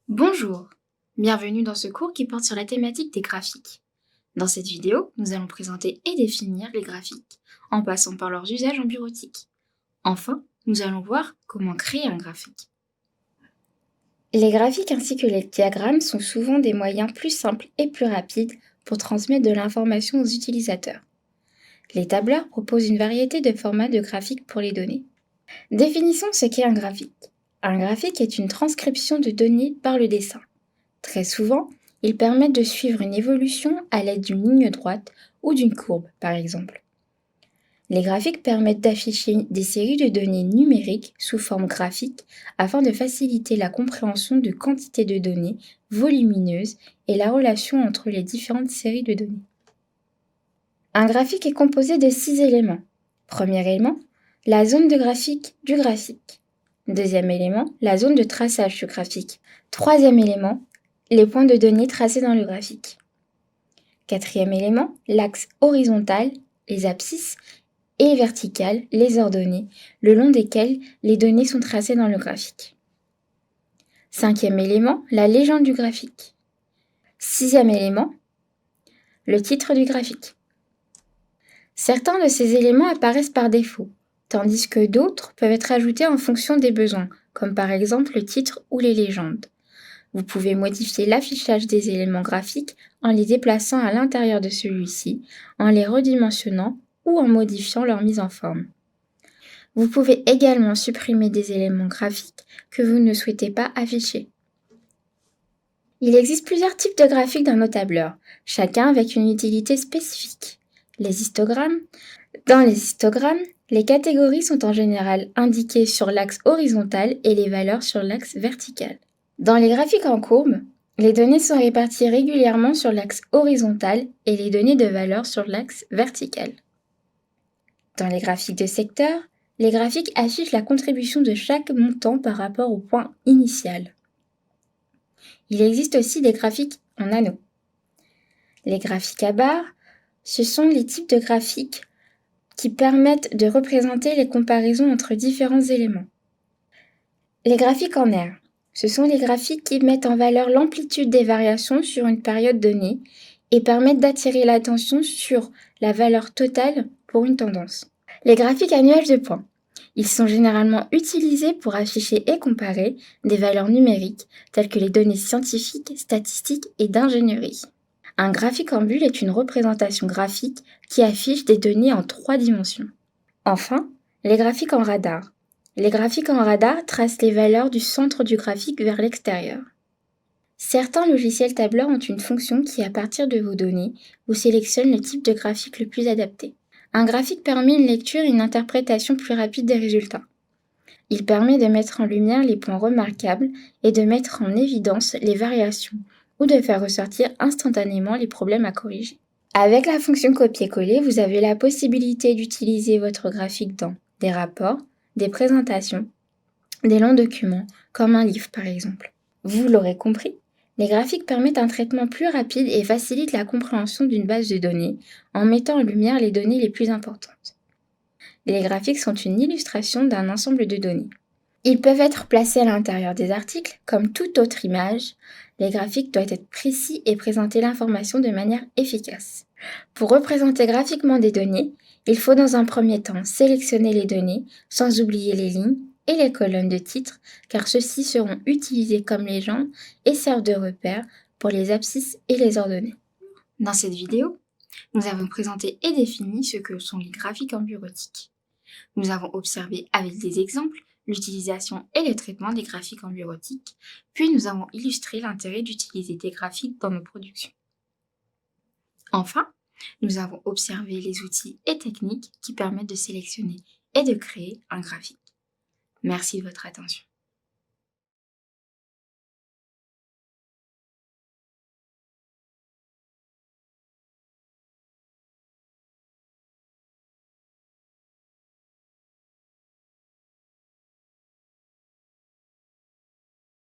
Bonjour, bienvenue dans ce cours qui porte sur la thématique des graphiques. Dans cette vidéo, nous allons présenter et définir les graphiques, en passant par leurs usages en bureautique. Enfin, nous allons voir comment créer un graphique. Les graphiques ainsi que les diagrammes sont souvent des moyens plus simples et plus rapides pour transmettre de l'information aux utilisateurs. Les tableurs proposent une variété de formats de graphiques pour les données. Définissons ce qu'est un graphique. Un graphique est une transcription de données par le dessin. Très souvent, ils permettent de suivre une évolution à l'aide d'une ligne droite ou d'une courbe, par exemple. Les graphiques permettent d'afficher des séries de données numériques sous forme graphique afin de faciliter la compréhension de quantités de données volumineuses et la relation entre les différentes séries de données. Un graphique est composé de 6 éléments. Premier élément, la zone de graphique du graphique. Deuxième élément, la zone de traçage du graphique. Troisième élément, les points de données tracés dans le graphique. Quatrième élément, l'axe horizontal, les abscisses, et vertical, les ordonnées, le long desquelles les données sont tracées dans le graphique. Cinquième élément, la légende du graphique. Sixième élément, le titre du graphique. Certains de ces éléments apparaissent par défaut, tandis que d'autres peuvent être ajoutés en fonction des besoins, comme par exemple le titre ou les légendes. Vous pouvez modifier l'affichage des éléments graphiques en les déplaçant à l'intérieur de celui-ci, en les redimensionnant ou en modifiant leur mise en forme. Vous pouvez également supprimer des éléments graphiques que vous ne souhaitez pas afficher. Il existe plusieurs types de graphiques dans nos tableurs, chacun avec une utilité spécifique. Les histogrammes. Dans les histogrammes, les catégories sont en général indiquées sur l'axe horizontal et les valeurs sur l'axe vertical. Dans les graphiques en courbe, les données sont réparties régulièrement sur l'axe horizontal et les données de valeur sur l'axe vertical. Dans les graphiques de secteur, les graphiques affichent la contribution de chaque montant par rapport au point initial. Il existe aussi des graphiques en anneaux. Les graphiques à barres, ce sont les types de graphiques qui permettent de représenter les comparaisons entre différents éléments. Les graphiques en aire, ce sont les graphiques qui mettent en valeur l'amplitude des variations sur une période donnée et permettent d'attirer l'attention sur la valeur totale pour une tendance. Les graphiques à nuages de points. Ils sont généralement utilisés pour afficher et comparer des valeurs numériques telles que les données scientifiques, statistiques et d'ingénierie. Un graphique en bulle est une représentation graphique qui affiche des données en 3 dimensions. Enfin, les graphiques en radar. Les graphiques en radar tracent les valeurs du centre du graphique vers l'extérieur. Certains logiciels tableurs ont une fonction qui, à partir de vos données, vous sélectionne le type de graphique le plus adapté. Un graphique permet une lecture et une interprétation plus rapide des résultats. Il permet de mettre en lumière les points remarquables et de mettre en évidence les variations ou de faire ressortir instantanément les problèmes à corriger. Avec la fonction copier-coller, vous avez la possibilité d'utiliser votre graphique dans des rapports, des présentations, des longs documents, comme un livre par exemple. Vous l'aurez compris, les graphiques permettent un traitement plus rapide et facilitent la compréhension d'une base de données en mettant en lumière les données les plus importantes. Les graphiques sont une illustration d'un ensemble de données. Ils peuvent être placés à l'intérieur des articles, comme toute autre image. Les graphiques doivent être précis et présenter l'information de manière efficace. Pour représenter graphiquement des données, il faut dans un premier temps sélectionner les données, sans oublier les lignes et les colonnes de titre, car ceux-ci seront utilisés comme légendes et servent de repère pour les abscisses et les ordonnées. Dans cette vidéo, nous avons présenté et défini ce que sont les graphiques en bureautique. Nous avons observé avec des exemples l'utilisation et le traitement des graphiques en bureautique, puis nous avons illustré l'intérêt d'utiliser des graphiques dans nos productions. Enfin, nous avons observé les outils et techniques qui permettent de sélectionner et de créer un graphique. Merci de votre attention.